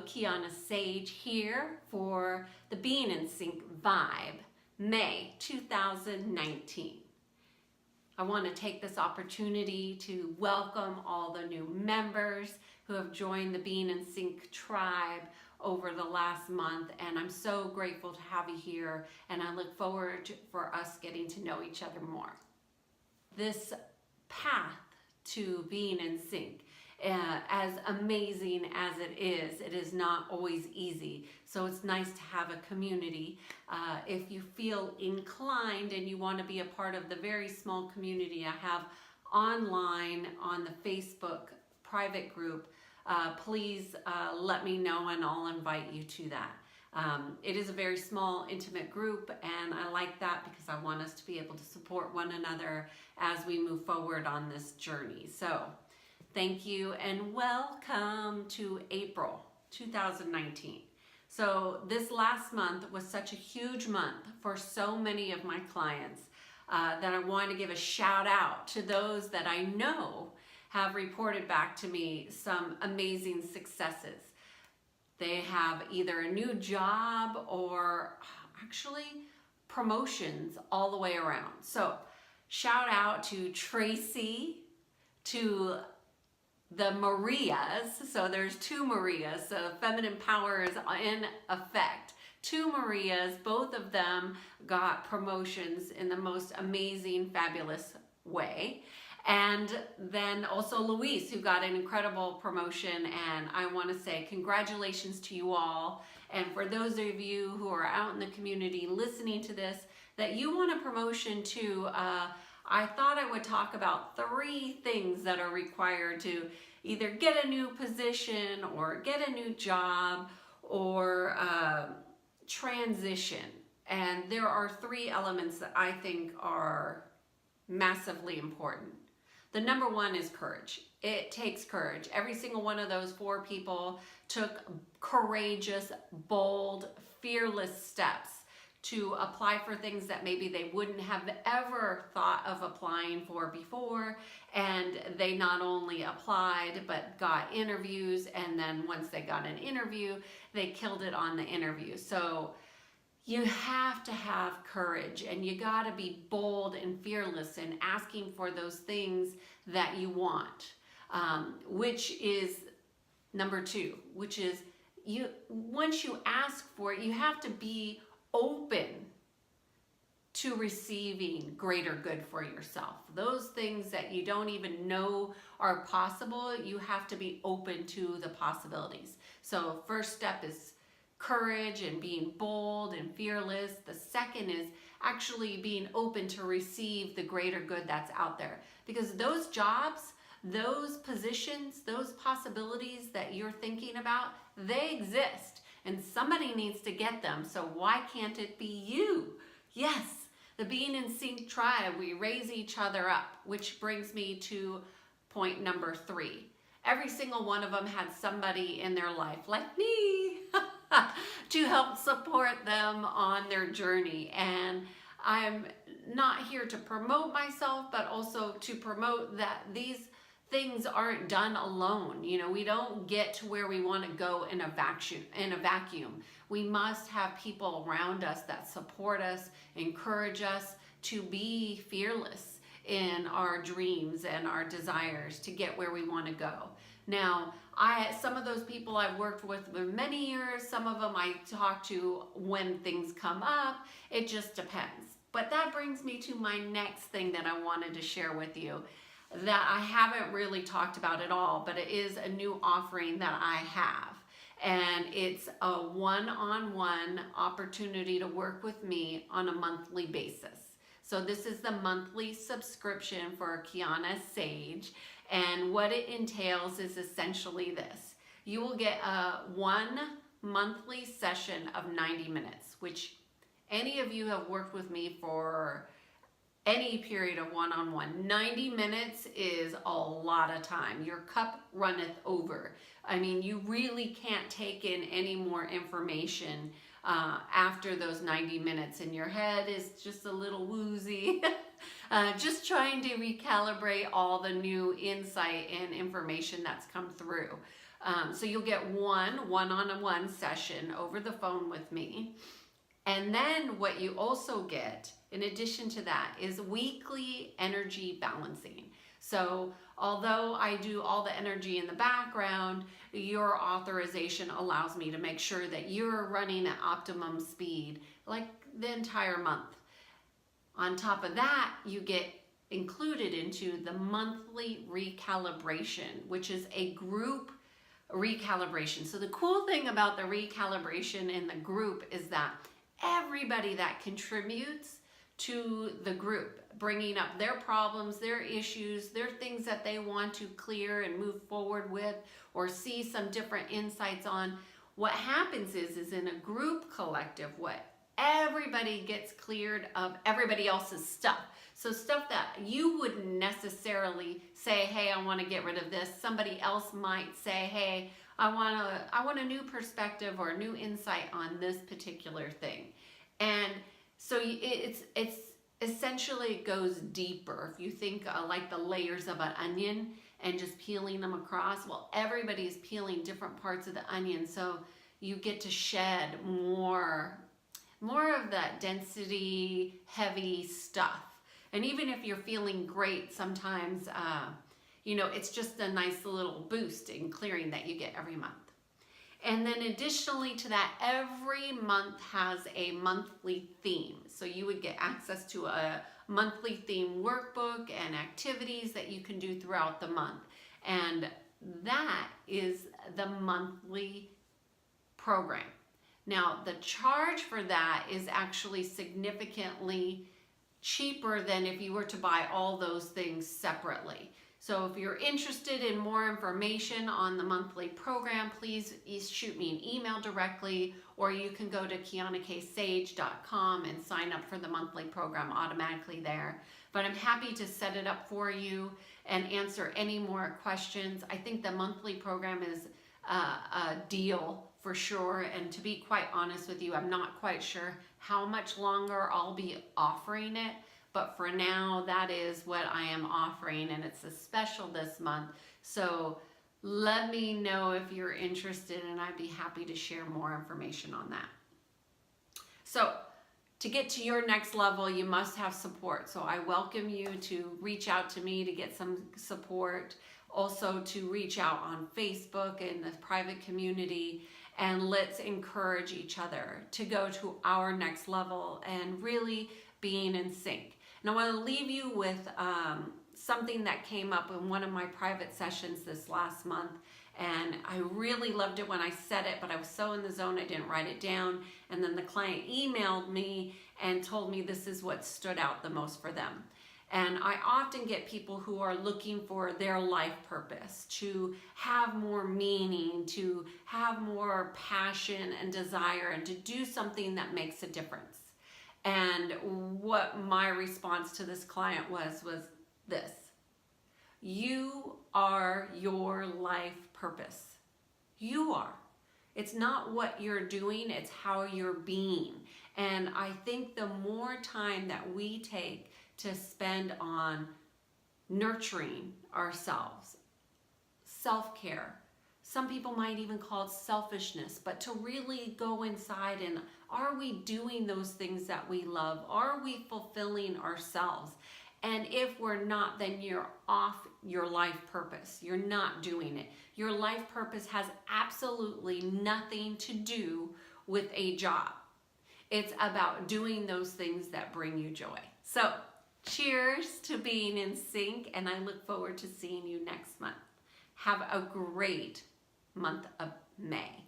Kiana Sage here for the Being in Sync Vibe, May 2019. I want to take this opportunity to welcome all the new members who have joined the Being in Sync tribe over the last month, and I'm so grateful to have you here, and I look forward for us getting to know each other more. This path to being in sync, as amazing as it is not always easy. So it's nice to have a community. If you feel inclined and you want to be a part of the very small community I have online on the Facebook private group, please let me know and I'll invite you to that. It is a very small, intimate group, and I like that because I want us to be able to support one another as we move forward on this journey. So thank you and welcome to April 2019. So this last month was such a huge month for so many of my clients that I want to give a shout out to those that I know have reported back to me some amazing successes. They have either a new job or actually promotions all the way around. So shout out to Tracy, to the Marias. So there's two Marias, so feminine power is in effect. Two Marias, both of them got promotions in the most amazing, fabulous way. And then also Luis, who got an incredible promotion, and I want to say congratulations to you all. And for those of you who are out in the community listening to this, that you want a promotion too, I thought I would talk about 3 things that are required to either get a new position or get a new job or transition. And there are 3 elements that I think are massively important. The number 1 is courage. It takes courage. Every single one of those 4 people took courageous, bold, fearless steps to apply for things that maybe they wouldn't have ever thought of applying for before. And they not only applied, but got interviews. And then once they got an interview, they killed it on the interview. So you have to have courage, and you got to be bold and fearless in asking for those things that you want, which is number 2, which is once you ask for it, you have to be open to receiving greater good for yourself. Those things that you don't even know are possible, you have to be open to the possibilities. So first step is courage and being bold and fearless. The second is actually being open to receive the greater good that's out there. Because those jobs, those positions, those possibilities that you're thinking about, they exist. And somebody needs to get them. So why can't it be you? Yes, the Being in Sync tribe, we raise each other up, which brings me to point number 3. Every single one of them had somebody in their life, like me, to help support them on their journey. And I'm not here to promote myself, but also to promote that these things aren't done alone. You know, we don't get to where we want to go in a vacuum. We must have people around us that support us, encourage us to be fearless in our dreams and our desires to get where we want to go. Now, some of those people I've worked with for many years, some of them I talk to when things come up. It just depends. But that brings me to my next thing that I wanted to share with you that I haven't really talked about at all, but it is a new offering that I have. And it's a one-on-one opportunity to work with me on a monthly basis. So this is the monthly subscription for Kiana Sage. And what it entails is essentially this. You will get a 1 monthly session of 90 minutes, which any of you have worked with me for any period of one-on-one. 90 minutes is a lot of time. Your cup runneth over. I mean, you really can't take in any more information after those 90 minutes, and your head is just a little woozy. Just trying to recalibrate all the new insight and information that's come through. So you'll get one-on-one session over the phone with me. And then what you also get, in addition to that, is weekly energy balancing. So although I do all the energy in the background, your authorization allows me to make sure that you're running at optimum speed like the entire month. On top of that, you get included into the monthly recalibration, which is a group recalibration. So the cool thing about the recalibration in the group is that everybody that contributes to the group, bringing up their problems, their issues, their things that they want to clear and move forward with, or see some different insights on, what happens is in a group collective, what everybody gets cleared of everybody else's stuff. So stuff that you wouldn't necessarily say, hey, I want to get rid of this. Somebody else might say, hey, I want a new perspective or a new insight on this particular thing. And so it's essentially goes deeper. If you think like the layers of an onion and just peeling them across, well, everybody's peeling different parts of the onion. So you get to shed more of that density, heavy stuff. And even if you're feeling great, sometimes, it's just a nice little boost in clearing that you get every month. And then additionally to that, every month has a monthly theme. So you would get access to a monthly theme workbook and activities that you can do throughout the month. And that is the monthly program. Now, the charge for that is actually significantly cheaper than if you were to buy all those things separately. So if you're interested in more information on the monthly program, please shoot me an email directly, or you can go to KianaKSage.com and sign up for the monthly program automatically there. But I'm happy to set it up for you and answer any more questions. I think the monthly program is a deal for sure, and to be quite honest with you, I'm not quite sure how much longer I'll be offering it. But for now, that is what I am offering, and it's a special this month. So let me know if you're interested, and I'd be happy to share more information on that. So to get to your next level, you must have support. So I welcome you to reach out to me to get some support. Also to reach out on Facebook in the private community, and let's encourage each other to go to our next level and really being in sync. And I want to leave you with something that came up in one of my private sessions this last month. And I really loved it when I said it, but I was so in the zone I didn't write it down. And then the client emailed me and told me this is what stood out the most for them. And I often get people who are looking for their life purpose, to have more meaning, to have more passion and desire, and to do something that makes a difference. And what my response to this client was this: you are your life purpose. You are. It's not what you're doing, it's how you're being. And I think the more time that we take to spend on nurturing ourselves, self-care, some people might even call it selfishness, but to really go inside and, are we doing those things that we love? Are we fulfilling ourselves? And if we're not, then you're off your life purpose. You're not doing it. Your life purpose has absolutely nothing to do with a job. It's about doing those things that bring you joy. So, cheers to being in sync, and I look forward to seeing you next month. Have a great month of May.